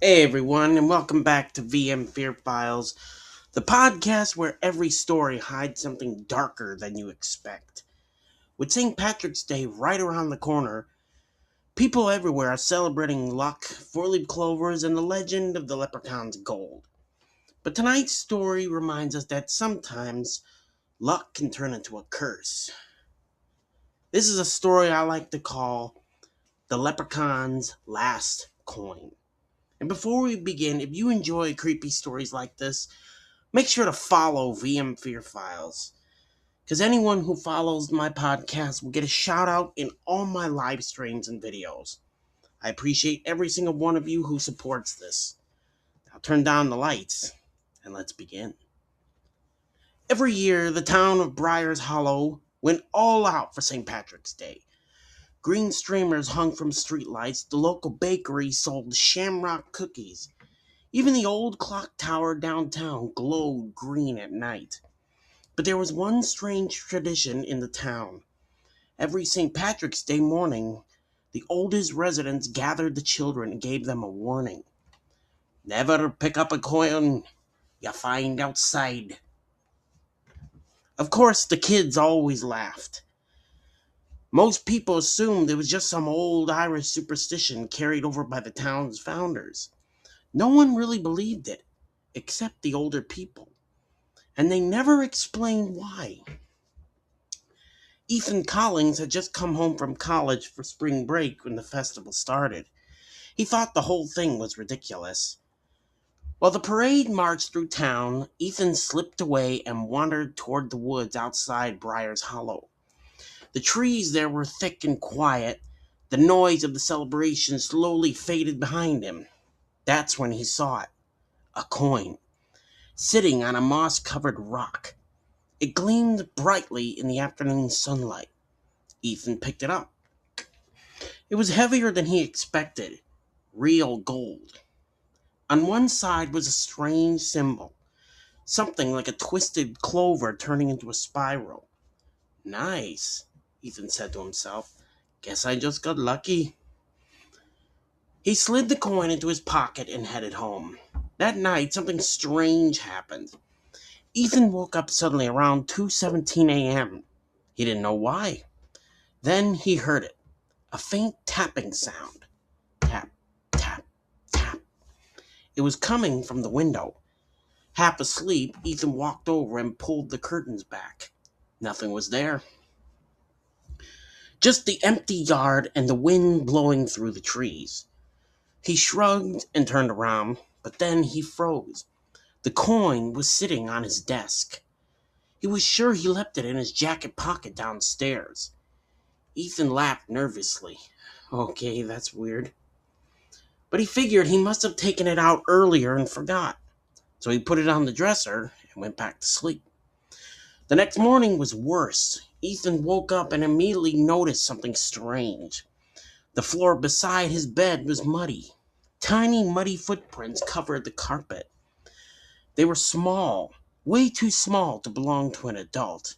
Hey everyone, and welcome back to VM Fear Files, the podcast where every story hides something darker than you expect. With St. Patrick's Day right around the corner, people everywhere are celebrating luck, four-leaf clovers, and the legend of the leprechaun's gold. But tonight's story reminds us that sometimes luck can turn into a curse. This is a story I like to call the leprechaun's last coin. And before we begin, if you enjoy creepy stories like this, make sure to follow VM Fear Files, because anyone who follows my podcast will get a shout out in all my live streams and videos. I appreciate every single one of you who supports this. Now turn down the lights, and let's begin. Every year, the town of Briar's Hollow went all out for St. Patrick's Day. Green streamers hung from streetlights, the local bakery sold shamrock cookies. Even the old clock tower downtown glowed green at night. But there was one strange tradition in the town. Every St. Patrick's Day morning, the oldest residents gathered the children and gave them a warning. Never pick up a coin you find outside. Of course, the kids always laughed. Most people assumed it was just some old Irish superstition carried over by the town's founders. No one really believed it, except the older people, and they never explained why. Ethan Collins had just come home from college for spring break when the festival started. He thought the whole thing was ridiculous. While the parade marched through town, Ethan slipped away and wandered toward the woods outside Briar's Hollow. The trees there were thick and quiet. The noise of the celebration slowly faded behind him. That's when he saw it. A coin, sitting on a moss-covered rock. It gleamed brightly in the afternoon sunlight. Ethan picked it up. It was heavier than he expected. Real gold. On one side was a strange symbol. Something like a twisted clover turning into a spiral. Nice, Ethan said to himself. Guess I just got lucky. He slid the coin into his pocket and headed home. That night, something strange happened. Ethan woke up suddenly around 2:17 a.m. He didn't know why. Then he heard it. A faint tapping sound. Tap, tap, tap. It was coming from the window. Half asleep, Ethan walked over and pulled the curtains back. Nothing was there. Just the empty yard and the wind blowing through the trees. He shrugged and turned around, but then he froze. The coin was sitting on his desk. He was sure he left it in his jacket pocket downstairs. Ethan laughed nervously. Okay, that's weird. But he figured he must have taken it out earlier and forgot. So he put it on the dresser and went back to sleep. The next morning was worse. Ethan woke up and immediately noticed something strange. The floor beside his bed was muddy. Tiny muddy footprints covered the carpet. They were small, way too small to belong to an adult.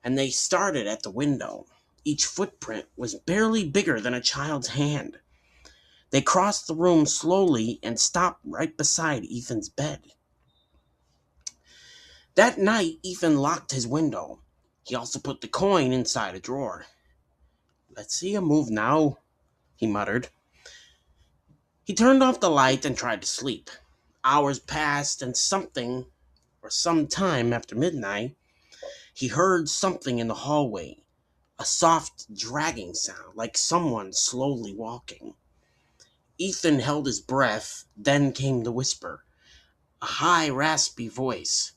And they started at the window. Each footprint was barely bigger than a child's hand. They crossed the room slowly and stopped right beside Ethan's bed. That night, Ethan locked his window. He also put the coin inside a drawer. Let's see him move now, he muttered. He turned off the light and tried to sleep. Hours passed, and some time after midnight, he heard something in the hallway. A soft dragging sound, like someone slowly walking. Ethan held his breath, then came the whisper. A high, raspy voice.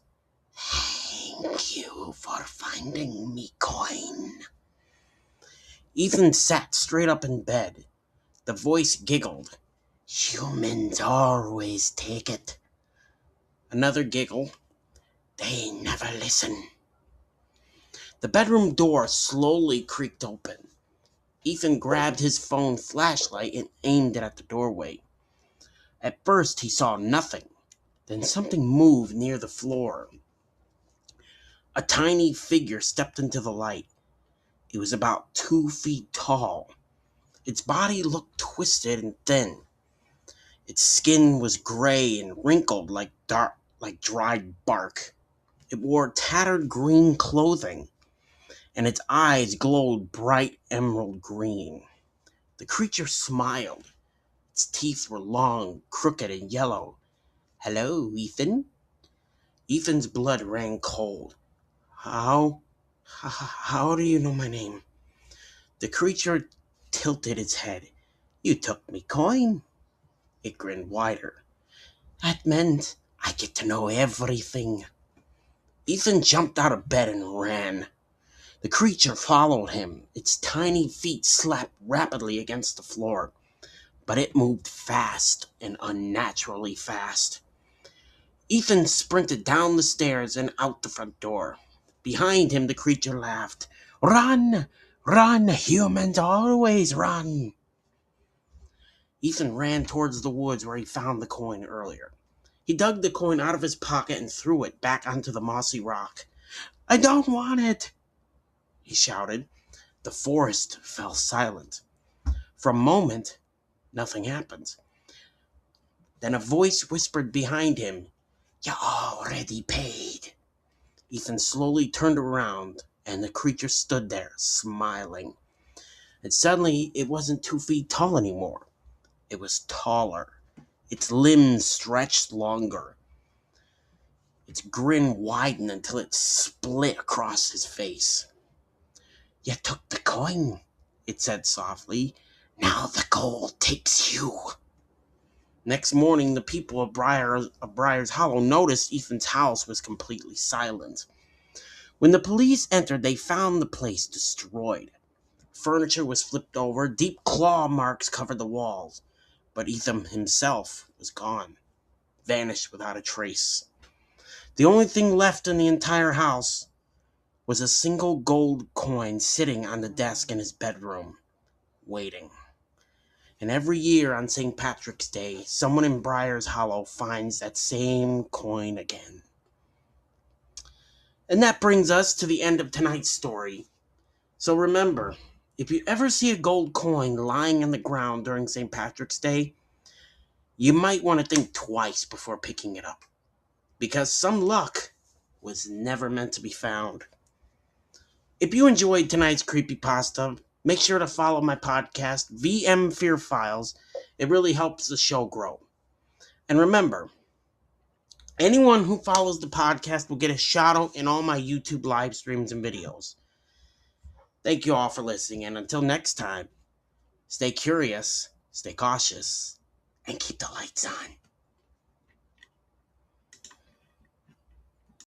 Thank you for finding me coin. Ethan sat straight up in bed. The voice giggled. Humans always take it. Another giggle. They never listen. The bedroom door slowly creaked open. Ethan grabbed his phone flashlight and aimed it at the doorway. At first he saw nothing. Then something moved near the floor. A tiny figure stepped into the light. It was about 2 feet tall. Its body looked twisted and thin. Its skin was gray and wrinkled like dried bark. It wore tattered green clothing, and its eyes glowed bright emerald green. The creature smiled. Its teeth were long, crooked, and yellow. "Hello, Ethan." Ethan's blood ran cold. How? How do you know my name?" The creature tilted its head. "You took me coin." It grinned wider. "That meant I get to know everything." Ethan jumped out of bed and ran. The creature followed him. Its tiny feet slapped rapidly against the floor, but it moved fast and unnaturally fast. Ethan sprinted down the stairs and out the front door. Behind him, the creature laughed. "Run! Run! Humans always run!" Ethan ran towards the woods where he found the coin earlier. He dug the coin out of his pocket and threw it back onto the mossy rock. "I don't want it!" he shouted. The forest fell silent. For a moment, nothing happened. Then a voice whispered behind him, "You already paid." Ethan slowly turned around, and the creature stood there, smiling. And suddenly, it wasn't 2 feet tall anymore. It was taller. Its limbs stretched longer. Its grin widened until it split across his face. "You took the coin," it said softly. "Now the gold takes you." Next morning, the people of Briar's Hollow noticed Ethan's house was completely silent. When the police entered, they found the place destroyed. Furniture was flipped over, deep claw marks covered the walls, but Ethan himself was gone, vanished without a trace. The only thing left in the entire house was a single gold coin sitting on the desk in his bedroom, waiting. And every year on St. Patrick's Day, someone in Briar's Hollow finds that same coin again. And that brings us to the end of tonight's story. So remember, if you ever see a gold coin lying on the ground during St. Patrick's Day, you might want to think twice before picking it up, because some luck was never meant to be found. If you enjoyed tonight's creepypasta, make sure to follow my podcast, VM Fear Files. It really helps the show grow. And remember, anyone who follows the podcast will get a shout out in all my YouTube live streams and videos. Thank you all for listening, and until next time, stay curious, stay cautious, and keep the lights on.